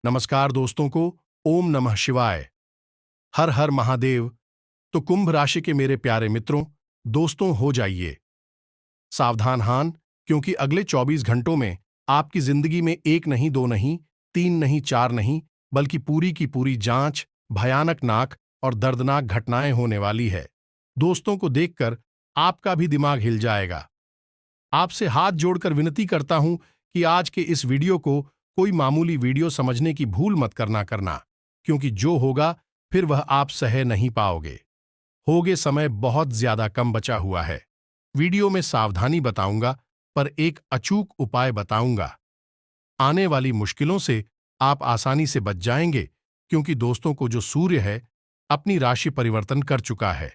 नमस्कार दोस्तों को। ओम नमः शिवाय। हर हर महादेव। तो कुंभ राशि के मेरे प्यारे मित्रों, दोस्तों हो जाइए सावधान हान, क्योंकि अगले 24 घंटों में आपकी जिंदगी में एक नहीं, दो नहीं, तीन नहीं, चार नहीं, बल्कि पूरी की पूरी जांच, भयानक नाक और दर्दनाक घटनाएं होने वाली है। दोस्तों को देखकर आपका भी दिमाग हिल जाएगा। आपसे हाथ जोड़कर विनती करता हूं कि आज के इस वीडियो को कोई मामूली वीडियो समझने की भूल मत करना, क्योंकि जो होगा फिर वह आप सह नहीं पाओगे। होगे समय बहुत ज्यादा कम बचा हुआ है। वीडियो में सावधानी बताऊंगा, पर एक अचूक उपाय बताऊंगा। आने वाली मुश्किलों से आप आसानी से बच जाएंगे, क्योंकि दोस्तों को जो सूर्य है अपनी राशि परिवर्तन कर चुका है।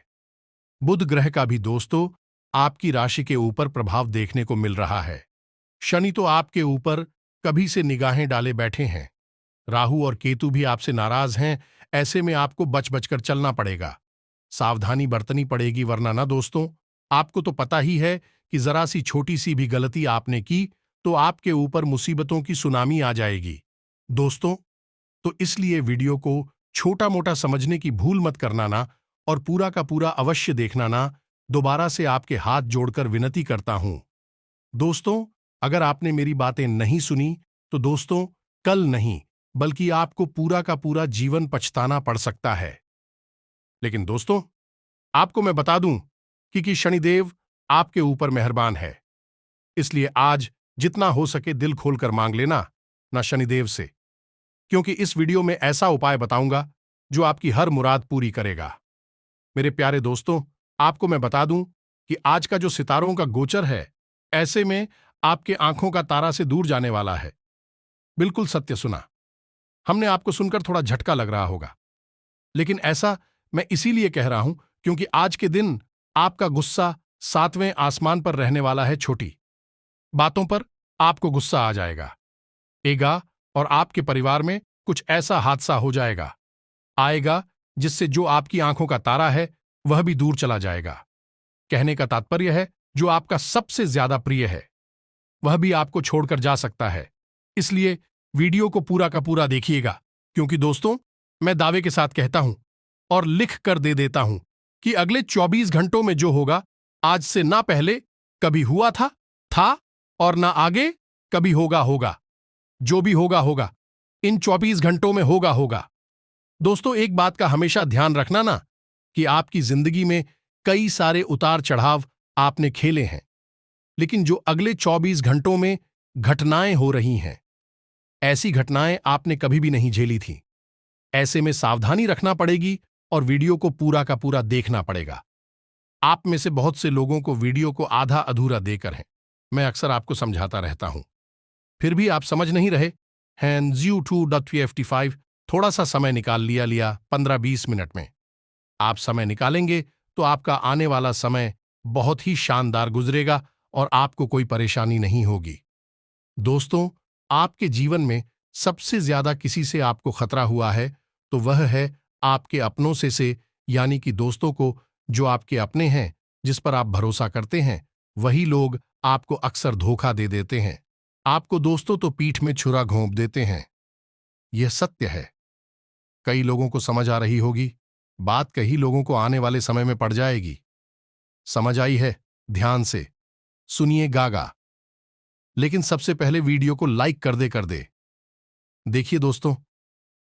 बुध ग्रह का भी दोस्तों आपकी राशि के ऊपर प्रभाव देखने को मिल रहा है। शनि तो आपके ऊपर कभी से निगाहें डाले बैठे हैं। राहु और केतु भी आपसे नाराज हैं। ऐसे में आपको बच बचकर चलना पड़ेगा, सावधानी बरतनी पड़ेगी, वरना ना दोस्तों, आपको तो पता ही है कि जरा सी छोटी सी भी गलती आपने की तो आपके ऊपर मुसीबतों की सुनामी आ जाएगी। दोस्तों, तो इसलिए वीडियो को छोटा मोटा समझने की भूल मत करना ना, और पूरा का पूरा अवश्य देखना ना। दोबारा से आपके हाथ जोड़कर विनती करता हूं। दोस्तों, अगर आपने मेरी बातें नहीं सुनी तो दोस्तों, कल नहीं बल्कि आपको पूरा का पूरा जीवन पछताना पड़ सकता है। लेकिन दोस्तों, आपको मैं बता दूं कि शनिदेव आपके ऊपर मेहरबान है। इसलिए आज जितना हो सके दिल खोलकर मांग लेना ना शनिदेव से, क्योंकि इस वीडियो में ऐसा उपाय बताऊंगा जो आपकी हर मुराद पूरी करेगा। मेरे प्यारे दोस्तों, आपको मैं बता दूं कि आज का जो सितारों का गोचर है, ऐसे में आपके आंखों का तारा से दूर जाने वाला है। बिल्कुल सत्य सुना। हमने आपको सुनकर थोड़ा झटका लग रहा होगा, लेकिन ऐसा मैं इसीलिए कह रहा हूं क्योंकि आज के दिन आपका गुस्सा 7वें आसमान पर रहने वाला है। छोटी बातों पर आपको गुस्सा आ जाएगा और आपके परिवार में कुछ ऐसा हादसा हो आएगा जिससे जो आपकी आंखों का तारा है वह भी दूर चला जाएगा। कहने का तात्पर्य है, जो आपका सबसे ज्यादा प्रिय है वह भी आपको छोड़कर जा सकता है। इसलिए वीडियो को पूरा का पूरा देखिएगा, क्योंकि दोस्तों, मैं दावे के साथ कहता हूं और लिख कर दे देता हूं कि अगले 24 घंटों में जो होगा, आज से ना पहले कभी हुआ था और ना आगे कभी होगा। जो भी होगा इन 24 घंटों में होगा। दोस्तों, एक बात का हमेशा ध्यान रखना ना, कि आपकी जिंदगी में कई सारे उतार चढ़ाव आपने खेले हैं, लेकिन जो अगले 24 घंटों में घटनाएं हो रही हैं, ऐसी घटनाएं आपने कभी भी नहीं झेली थी। ऐसे में सावधानी रखना पड़ेगी और वीडियो को पूरा का पूरा देखना पड़ेगा। आप में से बहुत से लोगों को वीडियो को आधा अधूरा देकर है। मैं अक्सर आपको समझाता रहता हूं, फिर भी आप समझ नहीं रहे हैं। ZU2.55 थोड़ा सा समय निकाल लिया 15-20 मिनट में। आप समय निकालेंगे तो आपका आने वाला समय बहुत ही शानदार गुजरेगा और आपको कोई परेशानी नहीं होगी। दोस्तों, आपके जीवन में सबसे ज्यादा किसी से आपको खतरा हुआ है तो वह है आपके अपनों से, यानी कि दोस्तों को। जो आपके अपने हैं, जिस पर आप भरोसा करते हैं, वही लोग आपको अक्सर धोखा दे देते हैं। आपको दोस्तों तो पीठ में छुरा घोंप देते हैं। यह सत्य है। कई लोगों को समझ आ रही होगी बात, कई लोगों को आने वाले समय में पड़ जाएगी। समझ आई है? ध्यान से सुनिए गागा। लेकिन सबसे पहले वीडियो को लाइक कर दे। देखिए दोस्तों,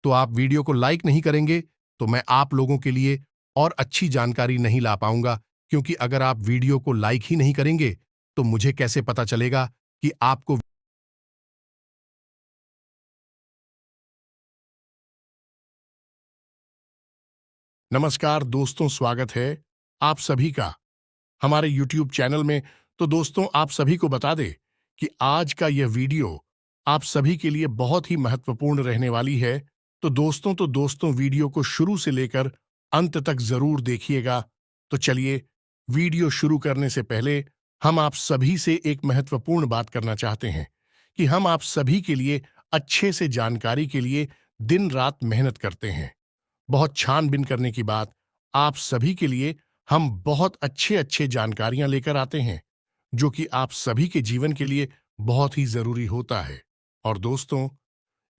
तो आप वीडियो को लाइक नहीं करेंगे तो मैं आप लोगों के लिए और अच्छी जानकारी नहीं ला पाऊंगा, क्योंकि अगर आप वीडियो को लाइक ही नहीं करेंगे तो मुझे कैसे पता चलेगा कि आपको। नमस्कार दोस्तों, स्वागत है आप सभी का हमारे YouTube चैनल में। तो दोस्तों, आप सभी को बता दें कि आज का यह वीडियो आप सभी के लिए बहुत ही महत्वपूर्ण रहने वाली है। तो दोस्तों वीडियो को शुरू से लेकर अंत तक जरूर देखिएगा। तो चलिए, वीडियो शुरू करने से पहले हम आप सभी से एक महत्वपूर्ण बात करना चाहते हैं कि हम आप सभी के लिए अच्छे से जानकारी के लिए दिन रात मेहनत करते हैं। बहुत छानबीन करने की बात, आप सभी के लिए हम बहुत अच्छे जानकारियां लेकर आते हैं, जो कि आप सभी के जीवन के लिए बहुत ही जरूरी होता है। और दोस्तों,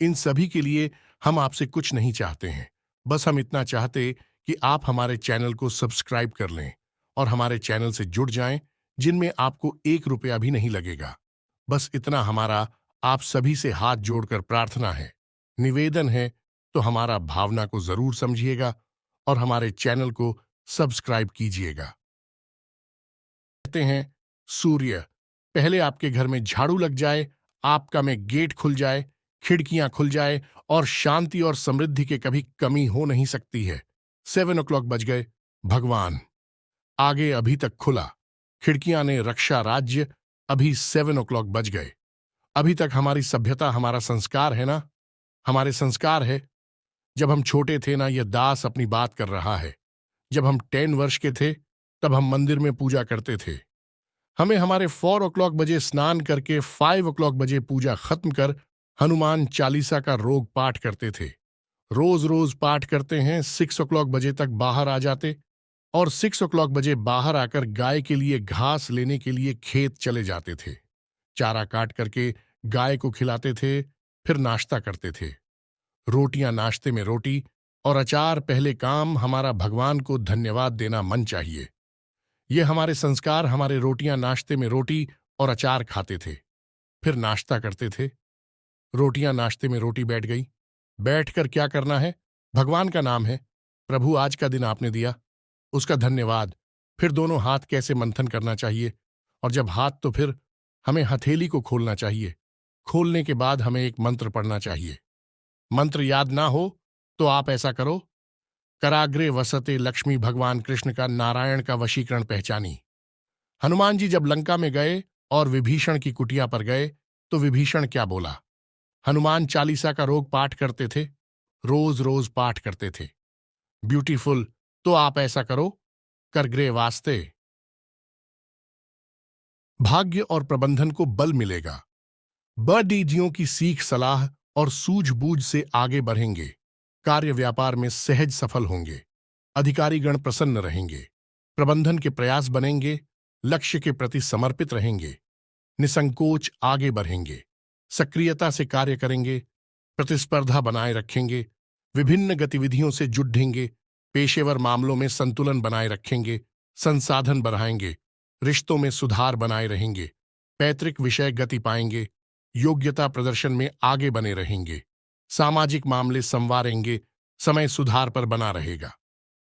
इन सभी के लिए हम आपसे कुछ नहीं चाहते हैं, बस हम इतना चाहते कि आप हमारे चैनल को सब्सक्राइब कर लें और हमारे चैनल से जुड़ जाएं, जिनमें आपको 1 रुपया भी नहीं लगेगा। बस इतना हमारा आप सभी से हाथ जोड़कर प्रार्थना है, निवेदन है, तो हमारा भावना को जरूर समझिएगा और हमारे चैनल को सब्सक्राइब कीजिएगा। कहते हैं सूर्य, पहले आपके घर में झाड़ू लग जाए, आपका में गेट खुल जाए, खिड़कियां खुल जाए और शांति और समृद्धि के कभी कमी हो नहीं सकती है। 7 o'clock बज गए। भगवान आगे अभी तक खुला, खिड़कियां ने रक्षा राज्य, अभी 7 o'clock बज गए। अभी तक हमारी सभ्यता हमारा संस्कार है ना, हमारे संस्कार है। जब हम छोटे थे ना, यह दास अपनी बात कर रहा है। जब हम 10 वर्ष के थे तब हम मंदिर में पूजा करते थे। हमें हमारे 4 o'clock बजे स्नान करके 5 o'clock बजे पूजा खत्म कर हनुमान चालीसा का रोग पाठ करते थे। रोज रोज पाठ करते हैं, 6 o'clock बजे तक बाहर आ जाते और 6 o'clock बजे बाहर आकर गाय के लिए घास लेने के लिए खेत चले जाते थे। चारा काट करके गाय को खिलाते थे, फिर नाश्ता करते थे। रोटियां नाश्ते में रोटी और अचार पहले काम। हमारा भगवान को धन्यवाद देना मन चाहिए। ये हमारे संस्कार, हमारे रोटियां नाश्ते में रोटी और अचार खाते थे, फिर नाश्ता करते थे। रोटियां नाश्ते में रोटी बैठ गई। बैठकर क्या करना है? भगवान का नाम है। प्रभु आज का दिन आपने दिया, उसका धन्यवाद। फिर दोनों हाथ कैसे मंथन करना चाहिए, और जब हाथ तो फिर हमें हथेली को खोलना चाहिए। खोलने के बाद हमें एक मंत्र पढ़ना चाहिए। मंत्र याद ना हो तो आप ऐसा करो, कराग्रे वसते लक्ष्मी। भगवान कृष्ण का नारायण का वशीकरण पहचानी। हनुमान जी जब लंका में गए और विभीषण की कुटिया पर गए तो विभीषण क्या बोला? हनुमान चालीसा का रोग पाठ करते थे, रोज रोज पाठ करते थे। ब्यूटीफुल, तो आप ऐसा करो, करग्रे वास्ते। भाग्य और प्रबंधन को बल मिलेगा। बडीजियों की सीख, सलाह और सूझबूझ से आगे बढ़ेंगे। कार्य व्यापार में सहज सफल होंगे। अधिकारीगण प्रसन्न रहेंगे। प्रबंधन के प्रयास बनेंगे। लक्ष्य के प्रति समर्पित रहेंगे। निसंकोच आगे बढ़ेंगे। सक्रियता से कार्य करेंगे। प्रतिस्पर्धा बनाए रखेंगे। विभिन्न गतिविधियों से जुटेंगे। पेशेवर मामलों में संतुलन बनाए रखेंगे। संसाधन बढ़ाएंगे। रिश्तों में सुधार बनाए रहेंगे। पैतृक विषय गति पाएंगे। योग्यता प्रदर्शन में आगे बने रहेंगे। सामाजिक मामले संवारेंगे। समय सुधार पर बना रहेगा।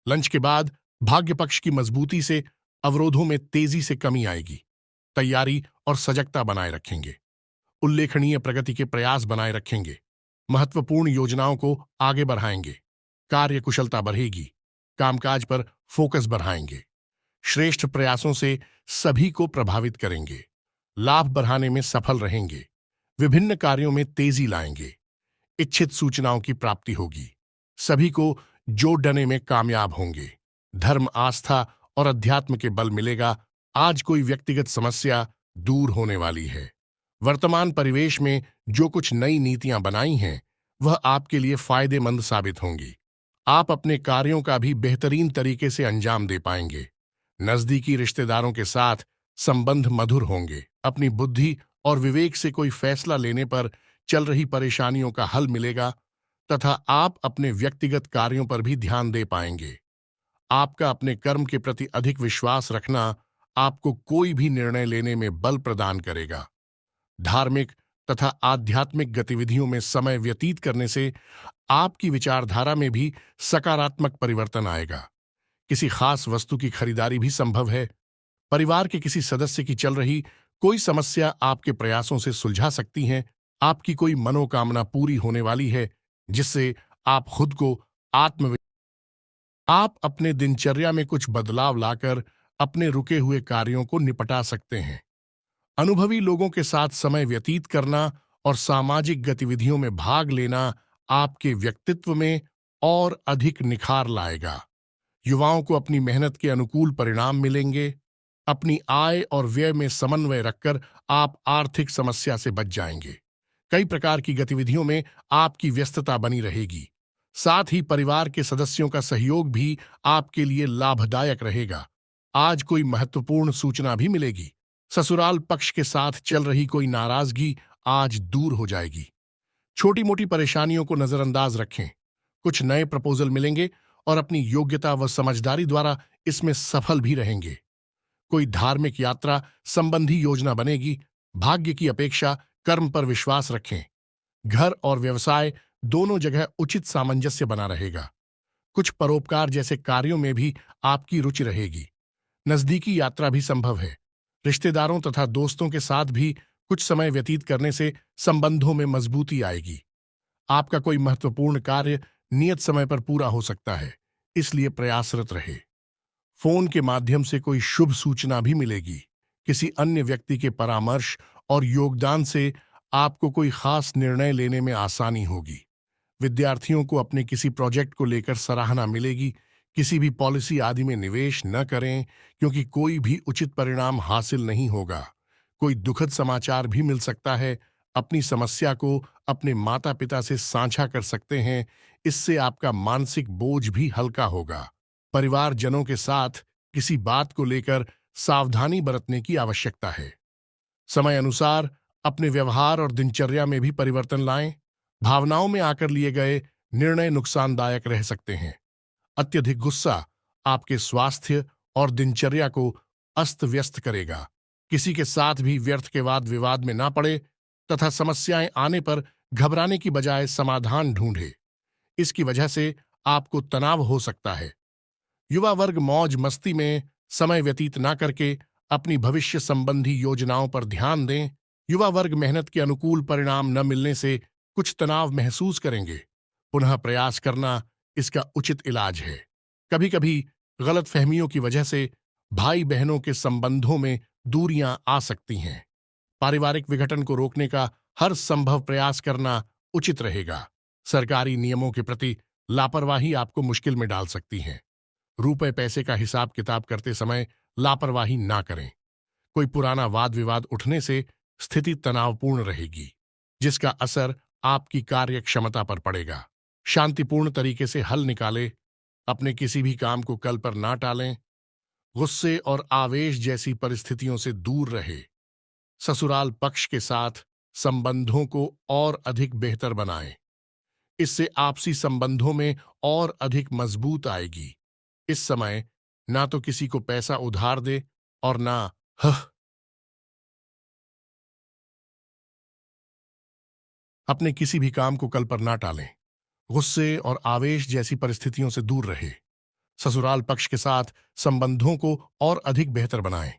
लंच के बाद भाग्य पक्ष की मजबूती से अवरोधों में तेजी से कमी आएगी। तैयारी और सजगता बनाए रखेंगे। उल्लेखनीय प्रगति के प्रयास बनाए रखेंगे। महत्वपूर्ण योजनाओं को आगे बढ़ाएंगे। कार्य कुशलता बढ़ेगी। कामकाज पर फोकस बढ़ाएंगे। श्रेष्ठ प्रयासों से सभी को प्रभावित करेंगे। लाभ बढ़ाने में सफल रहेंगे। विभिन्न कार्यों में तेजी लाएंगे। इच्छित सूचनाओं की प्राप्ति होगी। सभी को जोड़ने में कामयाब होंगे। धर्म, आस्था और अध्यात्म के बल मिलेगा। आज कोई व्यक्तिगत समस्या दूर होने वाली है। वर्तमान परिवेश में जो कुछ नई नीतियां बनाई हैं वह आपके लिए फायदेमंद साबित होंगी। आप अपने कार्यों का भी बेहतरीन तरीके से अंजाम दे पाएंगे। नजदीकी रिश्तेदारों के साथ संबंध मधुर होंगे। अपनी बुद्धि और विवेक से कोई फैसला लेने पर चल रही परेशानियों का हल मिलेगा तथा आप अपने व्यक्तिगत कार्यों पर भी ध्यान दे पाएंगे। आपका अपने कर्म के प्रति अधिक विश्वास रखना आपको कोई भी निर्णय लेने में बल प्रदान करेगा। धार्मिक तथा आध्यात्मिक गतिविधियों में समय व्यतीत करने से आपकी विचारधारा में भी सकारात्मक परिवर्तन आएगा। किसी खास वस्तु की खरीदारी भी संभव है। परिवार के किसी सदस्य की चल रही कोई समस्या आपके प्रयासों से सुलझा सकती है। आपकी कोई मनोकामना पूरी होने वाली है जिससे आप खुद को आप अपने दिनचर्या में कुछ बदलाव लाकर अपने रुके हुए कार्यों को निपटा सकते हैं। अनुभवी लोगों के साथ समय व्यतीत करना और सामाजिक गतिविधियों में भाग लेना आपके व्यक्तित्व में और अधिक निखार लाएगा। युवाओं को अपनी मेहनत के अनुकूल परिणाम मिलेंगे। अपनी आय और व्यय में समन्वय रखकर आप आर्थिक समस्या से बच जाएंगे। कई प्रकार की गतिविधियों में आपकी व्यस्तता बनी रहेगी। साथ ही परिवार के सदस्यों का सहयोग भी आपके लिए लाभदायक रहेगा। आज कोई महत्वपूर्ण सूचना भी मिलेगी। ससुराल पक्ष के साथ चल रही कोई नाराजगी आज दूर हो जाएगी। छोटी मोटी परेशानियों को नजरअंदाज रखें। कुछ नए प्रपोजल मिलेंगे और अपनी योग्यता व समझदारी द्वारा इसमें सफल भी रहेंगे। कोई धार्मिक यात्रा संबंधी योजना बनेगी। भाग्य की अपेक्षा कर्म पर विश्वास रखें। घर और व्यवसाय दोनों जगह उचित सामंजस्य बना रहेगा। कुछ परोपकार जैसे कार्यों में भी आपकी रुचि रहेगी। नजदीकी यात्रा भी संभव है। रिश्तेदारों तथा दोस्तों के साथ भी कुछ समय व्यतीत करने से संबंधों में मजबूती आएगी। आपका कोई महत्वपूर्ण कार्य नियत समय पर पूरा हो सकता है, इसलिए प्रयासरत रहे। फोन के माध्यम से कोई शुभ सूचना भी मिलेगी। किसी अन्य व्यक्ति के परामर्श और योगदान से आपको कोई खास निर्णय लेने में आसानी होगी। विद्यार्थियों को अपने किसी प्रोजेक्ट को लेकर सराहना मिलेगी। किसी भी पॉलिसी आदि में निवेश न करें, क्योंकि कोई भी उचित परिणाम हासिल नहीं होगा। कोई दुखद समाचार भी मिल सकता है। अपनी समस्या को अपने माता पिता से साझा कर सकते हैं। इससे आपका मानसिक बोझ भी हल्का होगा। परिवारजनों के साथ किसी बात को लेकर सावधानी बरतने की आवश्यकता है। समय अनुसार अपने व्यवहार और दिनचर्या में भी परिवर्तन लाएं। भावनाओं में आकर लिए गए निर्णय नुकसानदायक रह सकते हैं। अत्यधिक गुस्सा आपके स्वास्थ्य और दिनचर्या को अस्त व्यस्त करेगा। किसी के साथ भी व्यर्थ के वाद विवाद में ना पड़े तथा समस्याएं आने पर घबराने की बजाय समाधान ढूंढे। इसकी वजह से आपको तनाव हो सकता है। युवा वर्ग मौज मस्ती में समय व्यतीत ना करके अपनी भविष्य संबंधी योजनाओं पर ध्यान दें। युवा वर्ग मेहनत के अनुकूल परिणाम न मिलने से कुछ तनाव महसूस करेंगे। पुनः प्रयास करना इसका उचित इलाज है। कभी कभी गलतफहमियों की वजह से भाई बहनों के संबंधों में दूरियां आ सकती हैं। पारिवारिक विघटन को रोकने का हर संभव प्रयास करना उचित रहेगा। सरकारी नियमों के प्रति लापरवाही आपको मुश्किल में डाल सकती है। रुपए पैसे का हिसाब किताब करते समय लापरवाही ना करें। कोई पुराना वाद विवाद उठने से स्थिति तनावपूर्ण रहेगी, जिसका असर आपकी कार्य क्षमता पर पड़ेगा। शांतिपूर्ण तरीके से हल निकालें। अपने किसी भी काम को कल पर ना टालें। गुस्से और आवेश जैसी परिस्थितियों से दूर रहे। ससुराल पक्ष के साथ संबंधों को और अधिक बेहतर बनाएं। इससे आपसी संबंधों में और अधिक मजबूत आएगी। इस समय ना तो किसी को पैसा उधार दे और ना अपने किसी भी काम को कल पर ना टालें। गुस्से और आवेश जैसी परिस्थितियों से दूर रहे। ससुराल पक्ष के साथ संबंधों को और अधिक बेहतर बनाएं।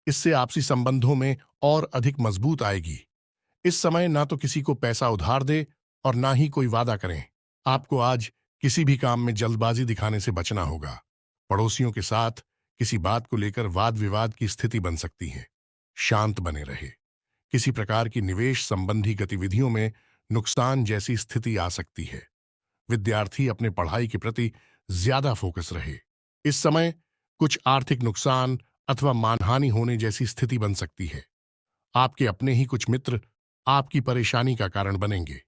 इससे आपसी संबंधों में और अधिक मजबूत आएगी। इस समय ना तो किसी को पैसा उधार दे और ना ही कोई वादा करें। आपको आज किसी भी काम में जल्दबाजी दिखाने से बचना होगा। पड़ोसियों के साथ किसी बात को लेकर वाद विवाद की स्थिति बन सकती है। शांत बने रहे। किसी प्रकार की निवेश संबंधी गतिविधियों में नुकसान जैसी स्थिति आ सकती है। विद्यार्थी अपने पढ़ाई के प्रति ज्यादा फोकस रहे। इस समय कुछ आर्थिक नुकसान अथवा मानहानि होने जैसी स्थिति बन सकती है। आपके अपने ही कुछ मित्र आपकी परेशानी का कारण बनेंगे।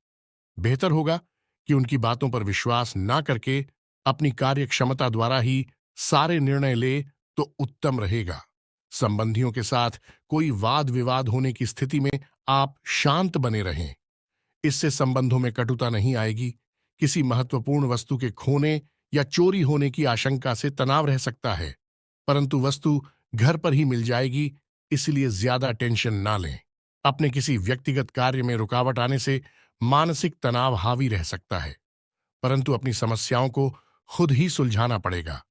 बेहतर होगा कि उनकी बातों पर विश्वास ना करके अपनी कार्य क्षमता द्वारा ही सारे निर्णय ले तो उत्तम रहेगा। संबंधियों के साथ कोई वाद विवाद होने की स्थिति में आप शांत बने रहें। इससे संबंधों में कटुता नहीं आएगी। किसी महत्वपूर्ण वस्तु के खोने या चोरी होने की आशंका से तनाव रह सकता है, परंतु वस्तु घर पर ही मिल जाएगी, इसलिए ज्यादा टेंशन ना लें। अपने किसी व्यक्तिगत कार्य में रुकावट आने से मानसिक तनाव हावी रह सकता है, परंतु अपनी समस्याओं को खुद ही सुलझाना पड़ेगा।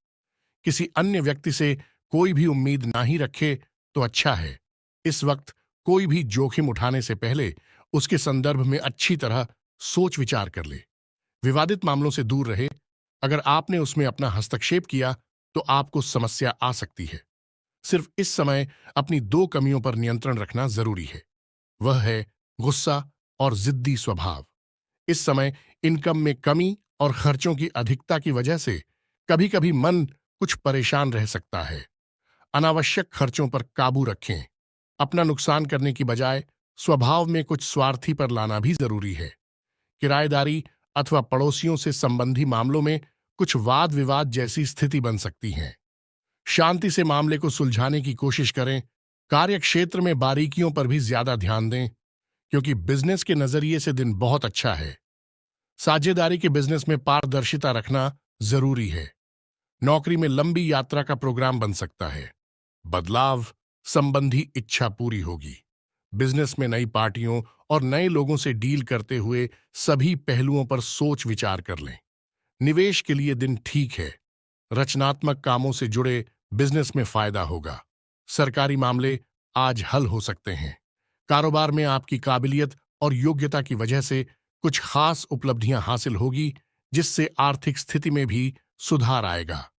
किसी अन्य व्यक्ति से कोई भी उम्मीद ना ही रखे तो अच्छा है। इस वक्त कोई भी जोखिम उठाने से पहले उसके संदर्भ में अच्छी तरह सोच विचार कर ले। विवादित मामलों से दूर रहे। अगर आपने उसमें अपना हस्तक्षेप किया तो आपको समस्या आ सकती है। सिर्फ इस समय अपनी दो कमियों पर नियंत्रण रखना जरूरी है। वह है गुस्सा और जिद्दी स्वभाव। इस समय इनकम में कमी और खर्चों की अधिकता की वजह से कभी कभी मन कुछ परेशान रह सकता है। अनावश्यक खर्चों पर काबू रखें। अपना नुकसान करने की बजाय स्वभाव में कुछ स्वार्थी पर लाना भी जरूरी है। किराएदारी अथवा पड़ोसियों से संबंधी मामलों में कुछ वाद विवाद जैसी स्थिति बन सकती है। शांति से मामले को सुलझाने की कोशिश करें। कार्यक्षेत्र में बारीकियों पर भी ज्यादा ध्यान दें। क्योंकि बिजनेस के नजरिए से दिन बहुत अच्छा है। साझेदारी के बिजनेस में पारदर्शिता रखना जरूरी है। नौकरी में लंबी यात्रा का प्रोग्राम बन सकता है। बदलाव संबंधी इच्छा पूरी होगी। बिजनेस में नई पार्टियों और नए लोगों से डील करते हुए सभी पहलुओं पर सोच विचार कर लें। निवेश के लिए दिन ठीक है। रचनात्मक कामों से जुड़े बिजनेस में फायदा होगा। सरकारी मामले आज हल हो सकते हैं। कारोबार में आपकी काबिलियत और योग्यता की वजह से कुछ खास उपलब्धियां हासिल होगी, जिससे आर्थिक स्थिति में भी सुधार आएगा।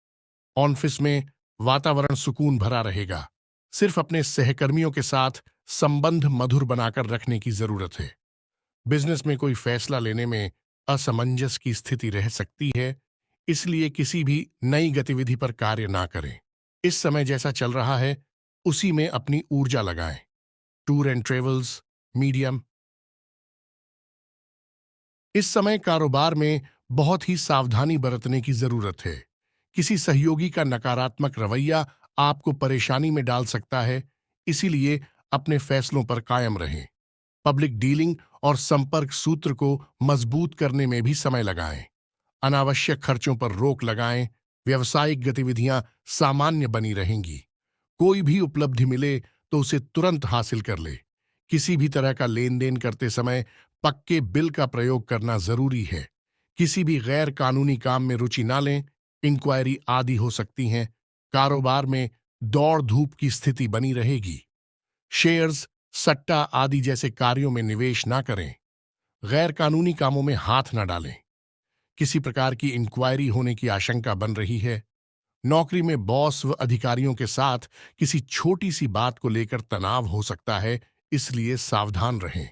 ऑफिस में वातावरण सुकून भरा रहेगा। सिर्फ अपने सहकर्मियों के साथ संबंध मधुर बनाकर रखने की जरूरत है। बिजनेस में कोई फैसला लेने में असमंजस की स्थिति रह सकती है, इसलिए किसी भी नई गतिविधि पर कार्य ना करें। इस समय जैसा चल रहा है उसी में अपनी ऊर्जा लगाएं। Tour and travels medium. इस समय कारोबार में बहुत ही सावधानी बरतने की जरूरत है। किसी सहयोगी का नकारात्मक रवैया आपको परेशानी में डाल सकता है, इसीलिए अपने फैसलों पर कायम रहें। पब्लिक डीलिंग और संपर्क सूत्र को मजबूत करने में भी समय लगाएं। अनावश्यक खर्चों पर रोक लगाएं। व्यावसायिक गतिविधियां सामान्य बनी रहेंगी। कोई भी उपलब्धि मिले तो उसे तुरंत हासिल कर ले। किसी भी तरह का लेन देन करते समय पक्के बिल का प्रयोग करना जरूरी है। किसी भी गैर कानूनी काम में रुचि ना लें। इंक्वायरी आदि हो सकती हैं। कारोबार में दौड़ धूप की स्थिति बनी रहेगी। शेयर्स, सट्टा आदि जैसे कार्यों में निवेश ना करें। गैर कानूनी कामों में हाथ न डालें। किसी प्रकार की इंक्वायरी होने की आशंका बन रही है। नौकरी में बॉस व अधिकारियों के साथ किसी छोटी सी बात को लेकर तनाव हो सकता है, इसलिए सावधान रहें।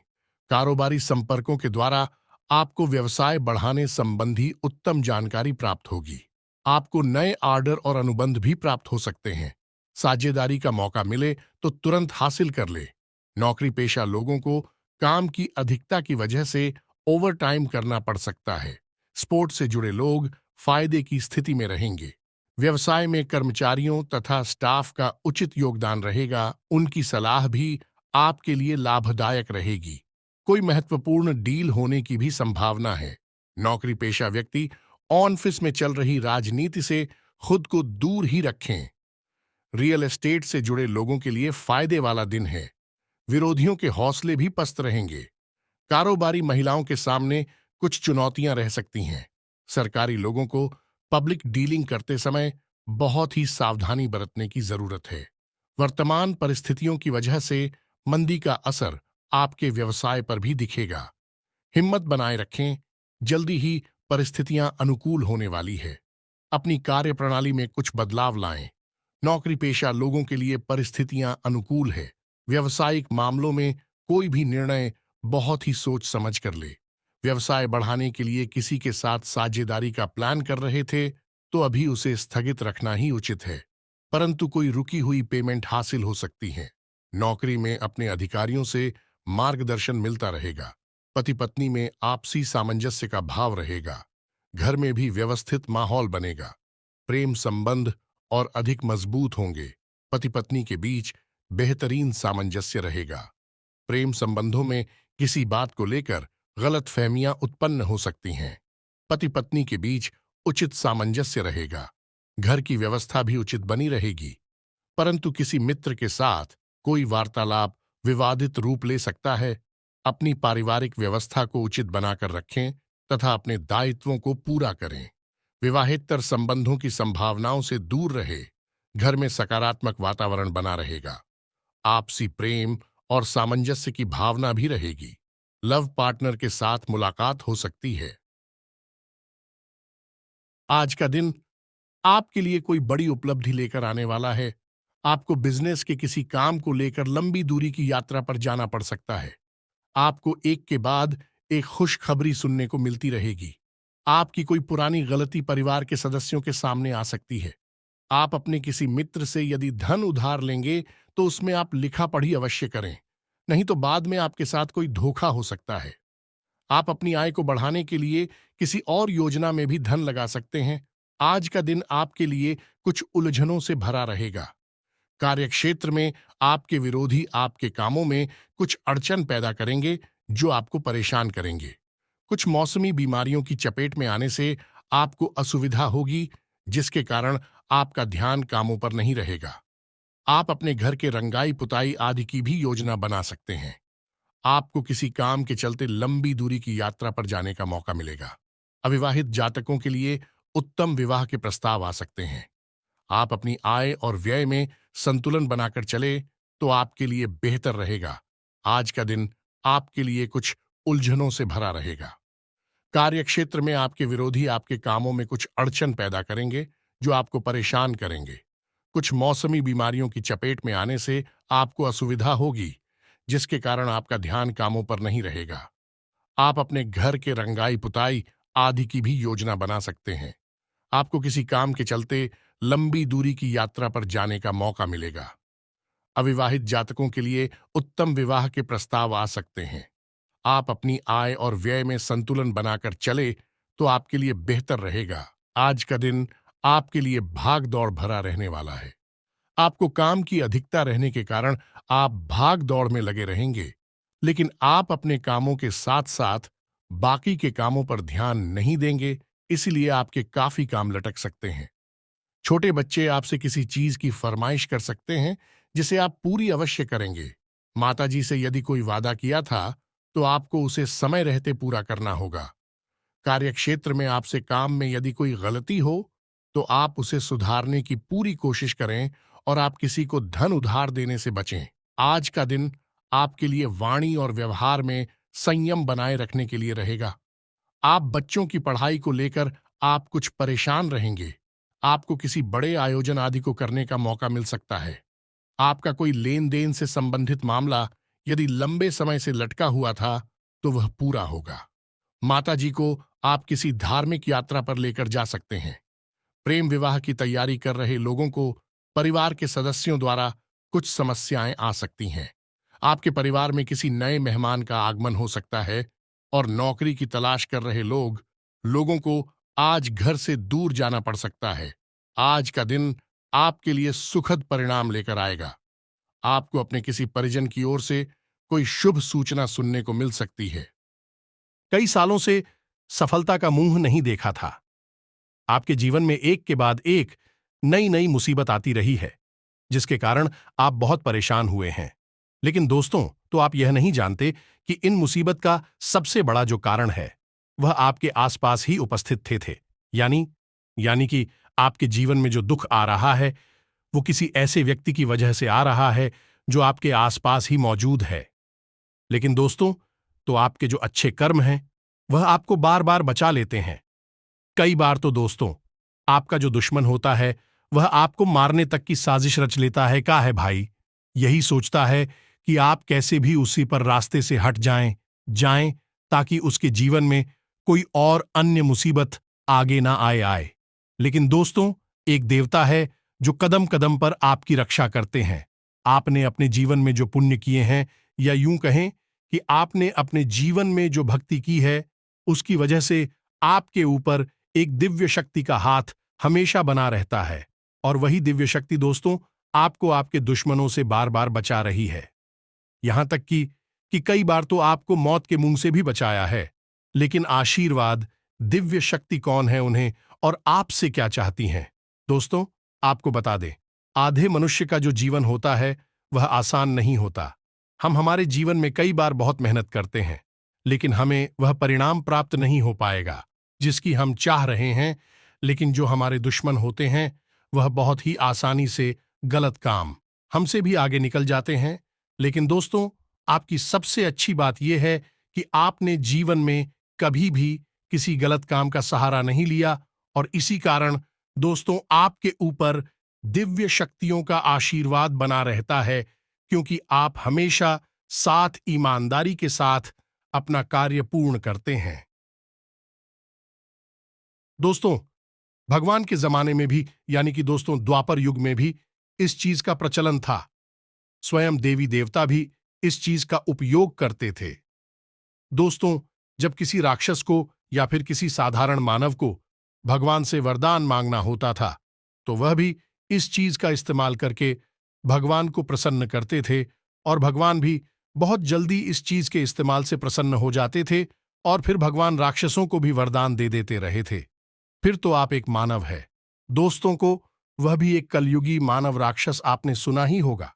कारोबारी संपर्कों के द्वारा आपको व्यवसाय बढ़ाने संबंधी उत्तम जानकारी प्राप्त होगी। आपको नए ऑर्डर और अनुबंध भी प्राप्त हो सकते हैं। साझेदारी का मौका मिले तो तुरंत हासिल कर ले। नौकरी पेशा लोगों को काम की अधिकता की वजह से ओवरटाइम करना पड़ सकता है। स्पोर्ट्स से जुड़े लोग फायदे की स्थिति में रहेंगे। व्यवसाय में कर्मचारियों तथा स्टाफ का उचित योगदान रहेगा। उनकी सलाह भी आपके लिए लाभदायक रहेगी। कोई महत्वपूर्ण डील होने की भी संभावना है। नौकरी पेशा व्यक्ति ऑफिस में चल रही राजनीति से खुद को दूर ही रखें। रियल एस्टेट से जुड़े लोगों के लिए फायदे वाला दिन है। विरोधियों के हौसले भी पस्त रहेंगे। कारोबारी महिलाओं के सामने कुछ चुनौतियां रह सकती हैं। सरकारी लोगों को पब्लिक डीलिंग करते समय बहुत ही सावधानी बरतने की जरूरत है। वर्तमान परिस्थितियों की वजह से मंदी का असर आपके व्यवसाय पर भी दिखेगा। हिम्मत बनाए रखें। जल्दी ही परिस्थितियां अनुकूल होने वाली है। अपनी कार्यप्रणाली में कुछ बदलाव लाएं। नौकरी पेशा लोगों के लिए परिस्थितियां अनुकूल है। व्यवसायिक मामलों में कोई भी निर्णय बहुत ही सोच समझ कर ले। व्यवसाय बढ़ाने के लिए किसी के साथ साझेदारी का प्लान कर रहे थे तो अभी उसे स्थगित रखना ही उचित है, परंतु कोई रुकी हुई पेमेंट हासिल हो सकती है। नौकरी में अपने अधिकारियों से मार्गदर्शन मिलता रहेगा। पति पत्नी में आपसी सामंजस्य का भाव रहेगा। घर में भी व्यवस्थित माहौल बनेगा। प्रेम संबंध और अधिक मजबूत होंगे। पति पत्नी के बीच बेहतरीन सामंजस्य रहेगा। प्रेम संबंधों में किसी बात को लेकर गलतफहमियां उत्पन्न हो सकती हैं। पति पत्नी के बीच उचित सामंजस्य रहेगा। घर की व्यवस्था भी उचित बनी रहेगी, परंतु किसी मित्र के साथ कोई वार्तालाप विवादित रूप ले सकता है। अपनी पारिवारिक व्यवस्था को उचित बनाकर रखें तथा अपने दायित्वों को पूरा करें। विवाहेतर संबंधों की संभावनाओं से दूर रहे। घर में सकारात्मक वातावरण बना रहेगा। आपसी प्रेम और सामंजस्य की भावना भी रहेगी। लव पार्टनर के साथ मुलाकात हो सकती है। आज का दिन आपके लिए कोई बड़ी उपलब्धि लेकर आने वाला है। आपको बिजनेस के किसी काम को लेकर लंबी दूरी की यात्रा पर जाना पड़ सकता है। आपको एक के बाद एक खुशखबरी सुनने को मिलती रहेगी। आपकी कोई पुरानी गलती परिवार के सदस्यों के सामने आ सकती है। आप अपने किसी मित्र से यदि धन उधार लेंगे तो उसमें आप लिखा पढ़ी अवश्य करें, नहीं तो बाद में आपके साथ कोई धोखा हो सकता है। आप अपनी आय को बढ़ाने के लिए किसी और योजना में भी धन लगा सकते हैं। आज का दिन आपके लिए कुछ उलझनों से भरा रहेगा। कार्यक्षेत्र में आपके विरोधी आपके कामों में कुछ अड़चन पैदा करेंगे जो आपको परेशान करेंगे। कुछ मौसमी बीमारियों की चपेट में आने से आपको असुविधा होगी, जिसके कारण आपका ध्यान कामों पर नहीं रहेगा। आप अपने घर के रंगाई पुताई आदि की भी योजना बना सकते हैं। आपको किसी काम के चलते लंबी दूरी की यात्रा पर जाने का मौका मिलेगा। अविवाहित जातकों के लिए उत्तम विवाह के प्रस्ताव आ सकते हैं। आप अपनी आय और व्यय में संतुलन बनाकर चले तो आपके लिए बेहतर रहेगा। आज का दिन आपके लिए कुछ उलझनों से भरा रहेगा। कार्यक्षेत्र में आपके विरोधी आपके कामों में कुछ अड़चन पैदा करेंगे जो आपको परेशान करेंगे। कुछ मौसमी बीमारियों की चपेट में आने से आपको असुविधा होगी, जिसके कारण आपका ध्यान कामों पर नहीं रहेगा। आप अपने घर के रंगाई पुताई आदि की भी योजना बना सकते हैं। आपको किसी काम के चलते लंबी दूरी की यात्रा पर जाने का मौका मिलेगा। अविवाहित जातकों के लिए उत्तम विवाह के प्रस्ताव आ सकते हैं। आप अपनी आय और व्यय में संतुलन बनाकर चले तो आपके लिए बेहतर रहेगा। आज का दिन आपके लिए भाग दौड़ भरा रहने वाला है। आपको काम की अधिकता रहने के कारण आप भाग दौड़ में लगे रहेंगे, लेकिन आप अपने कामों के साथ साथ बाकी के कामों पर ध्यान नहीं देंगे, इसलिए आपके काफी काम लटक सकते हैं। छोटे बच्चे आपसे किसी चीज की फरमाइश कर सकते हैं जिसे आप पूरी अवश्य करेंगे। माताजी से यदि कोई वादा किया था तो आपको उसे समय रहते पूरा करना होगा। कार्यक्षेत्र में आपसे काम में यदि कोई गलती हो तो आप उसे सुधारने की पूरी कोशिश करें और आप किसी को धन उधार देने से बचें। आज का दिन आपके लिए वाणी और व्यवहार में संयम बनाए रखने के लिए रहेगा। आप बच्चों की पढ़ाई को लेकर आप कुछ परेशान रहेंगे। आपको किसी बड़े आयोजन आदि को करने का मौका मिल सकता है। आपका कोई लेन देन से संबंधित मामला यदि लंबे समय से लटका हुआ था तो वह पूरा होगा। माताजी को आप किसी धार्मिक यात्रा पर लेकर जा सकते हैं। प्रेम विवाह की तैयारी कर रहे लोगों को परिवार के सदस्यों द्वारा कुछ समस्याएं आ सकती हैं। आपके परिवार में किसी नए मेहमान का आगमन हो सकता है और नौकरी की तलाश कर रहे लोगों को आज घर से दूर जाना पड़ सकता है। आज का दिन आपके लिए सुखद परिणाम लेकर आएगा। आपको अपने किसी परिजन की ओर से कोई शुभ सूचना सुनने को मिल सकती है। कई सालों से सफलता का मुंह नहीं देखा था। आपके जीवन में एक के बाद एक नई नई मुसीबत आती रही है, जिसके कारण आप बहुत परेशान हुए हैं। लेकिन दोस्तों, तो आप यह नहीं जानते कि इन मुसीबत का सबसे बड़ा जो कारण है वह आपके आसपास ही उपस्थित थे। यानी कि आपके जीवन में जो दुख आ रहा है वो किसी ऐसे व्यक्ति की वजह से आ रहा है जो आपके आसपास ही मौजूद है। लेकिन दोस्तों, तो आपके जो अच्छे कर्म हैं वह आपको बार बार बचा लेते हैं। कई बार तो दोस्तों, आपका जो दुश्मन होता है वह आपको मारने तक की साजिश रच लेता है। क्या है भाई, यही सोचता है कि आप कैसे भी उसी पर रास्ते से हट जाएं ताकि उसके जीवन में कोई और अन्य मुसीबत आगे ना आए। लेकिन दोस्तों, एक देवता है जो कदम कदम पर आपकी रक्षा करते हैं। आपने अपने जीवन में जो पुण्य किए हैं, या यूं कहें कि आपने अपने जीवन में जो भक्ति की है, उसकी वजह से आपके ऊपर एक दिव्य शक्ति का हाथ हमेशा बना रहता है। और वही दिव्य शक्ति दोस्तों आपको आपके दुश्मनों से बार बार बचा रही है। यहां तक कि कई बार तो आपको मौत के मुंह से भी बचाया है। लेकिन आशीर्वाद, दिव्य शक्ति कौन है उन्हें और आपसे क्या चाहती हैं? दोस्तों, आपको बता दें, आधे मनुष्य का जो जीवन होता है वह आसान नहीं होता। हम हमारे जीवन में कई बार बहुत मेहनत करते हैं, लेकिन हमें वह परिणाम प्राप्त नहीं हो पाएगा जिसकी हम चाह रहे हैं। लेकिन जो हमारे दुश्मन होते हैं वह बहुत ही आसानी से गलत काम हमसे भी आगे निकल जाते हैं। लेकिन दोस्तों, आपकी सबसे अच्छी बात यह है कि आपने जीवन में कभी भी किसी गलत काम का सहारा नहीं लिया, और इसी कारण दोस्तों आपके ऊपर दिव्य शक्तियों का आशीर्वाद बना रहता है, क्योंकि आप हमेशा साथ ईमानदारी के साथ अपना कार्य पूर्ण करते हैं। दोस्तों, भगवान के जमाने में भी, यानी कि दोस्तों द्वापर युग में भी इस चीज का प्रचलन था। स्वयं देवी देवता भी इस चीज का उपयोग करते थे। दोस्तों, जब किसी राक्षस को या फिर किसी साधारण मानव को भगवान से वरदान मांगना होता था तो वह भी इस चीज का इस्तेमाल करके भगवान को प्रसन्न करते थे और भगवान भी बहुत जल्दी इस चीज के इस्तेमाल से प्रसन्न हो जाते थे और फिर भगवान राक्षसों को भी वरदान दे देते रहे थे। फिर तो आप एक मानव है। दोस्तों को, वह भी एक कलयुगी मानव राक्षस आपने सुना ही होगा।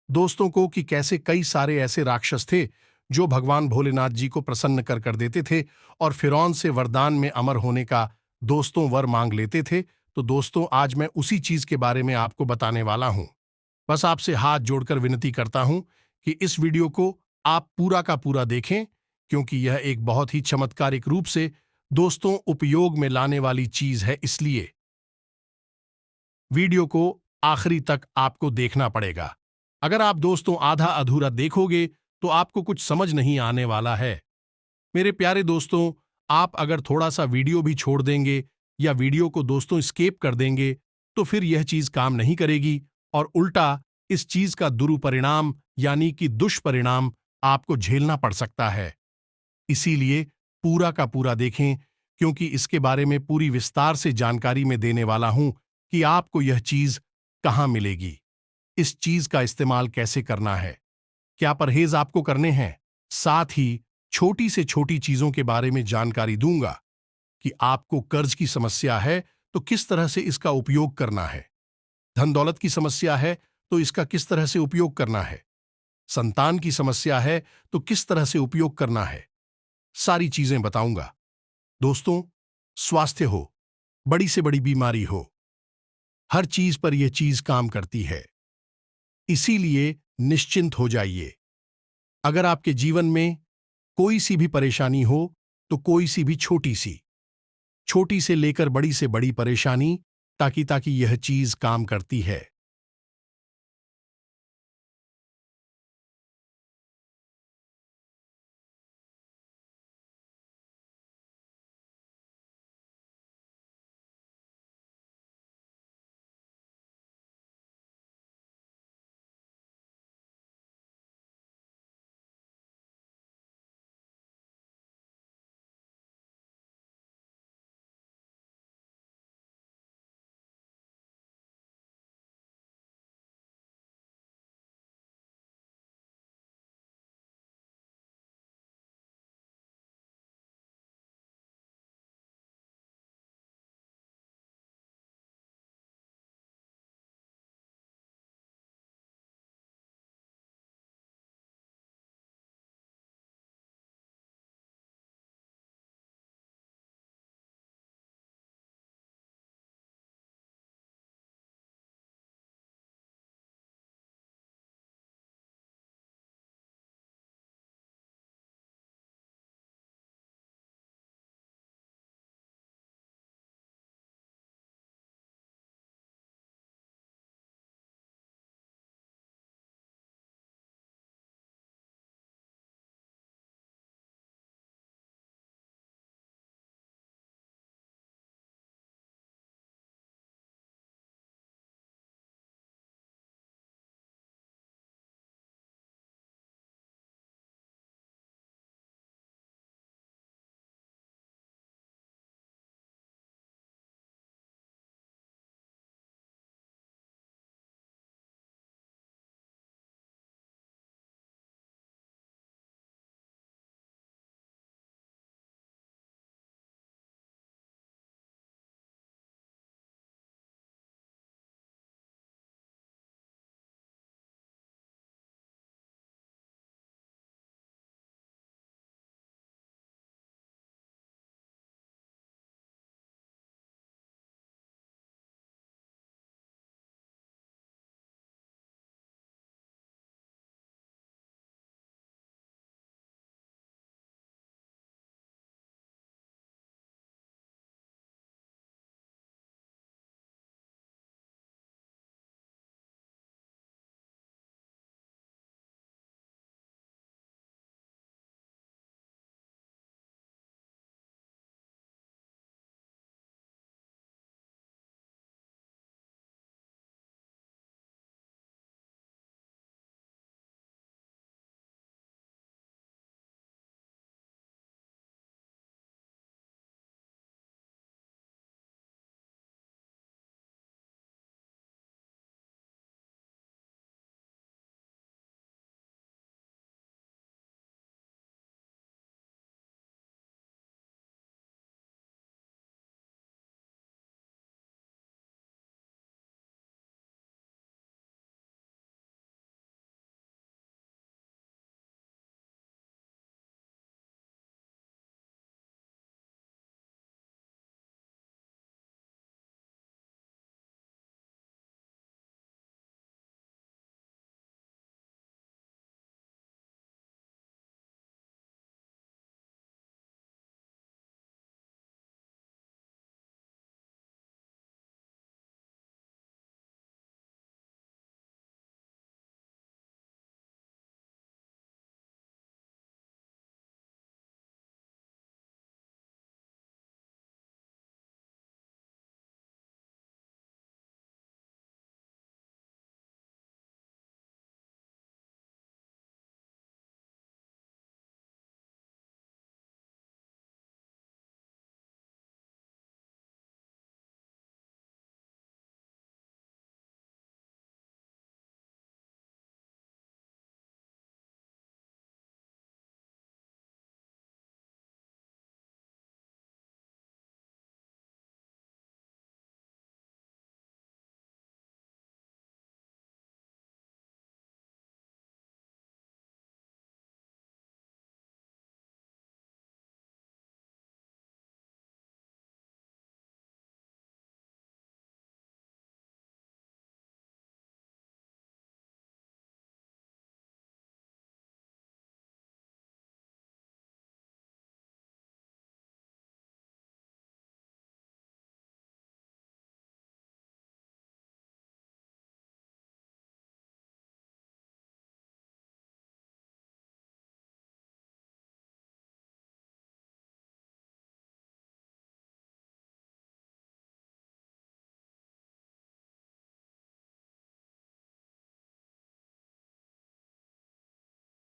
दोस्तों को कि कैसे कई सारे ऐसे राक्षस थे जो भगवान भोलेनाथ जी को प्रसन्न कर देते थे और फिरौन से वरदान में अमर होने का दोस्तों वर मांग लेते थे। तो दोस्तों, आज मैं उसी चीज के बारे में आपको बताने वाला हूं। बस आपसे हाथ जोड़कर विनती करता हूं कि इस वीडियो को आप पूरा का पूरा देखें, क्योंकि यह एक बहुत ही चमत्कारिक रूप से दोस्तों उपयोग में लाने वाली चीज है। इसलिए वीडियो को आखिरी तक आपको देखना पड़ेगा। अगर आप दोस्तों आधा अधूरा देखोगे तो आपको कुछ समझ नहीं आने वाला है। मेरे प्यारे दोस्तों, आप अगर थोड़ा सा वीडियो भी छोड़ देंगे या वीडियो को दोस्तों स्किप कर देंगे तो फिर यह चीज काम नहीं करेगी और उल्टा इस चीज का दुरुपरिणाम यानी कि दुष्परिणाम आपको झेलना पड़ सकता है। इसीलिए पूरा का पूरा देखें, क्योंकि इसके बारे में पूरी विस्तार से जानकारी में देने वाला हूं कि आपको यह चीज कहां मिलेगी, इस चीज का इस्तेमाल कैसे करना है, क्या परहेज आपको करने हैं। साथ ही छोटी से छोटी चीजों के बारे में जानकारी दूंगा कि आपको कर्ज की समस्या है तो किस तरह से इसका उपयोग करना है, धन दौलत की समस्या है तो इसका किस तरह से उपयोग करना है, संतान की समस्या है तो किस तरह से उपयोग करना है, सारी चीजें बताऊंगा। दोस्तों, स्वास्थ्य हो, बड़ी से बड़ी बीमारी हो, हर चीज पर यह चीज काम करती है। इसीलिए निश्चिंत हो जाइए। अगर आपके जीवन में कोई सी भी परेशानी हो, तो कोई सी भी छोटी से लेकर बड़ी से बड़ी परेशानी, ताकि यह चीज काम करती है।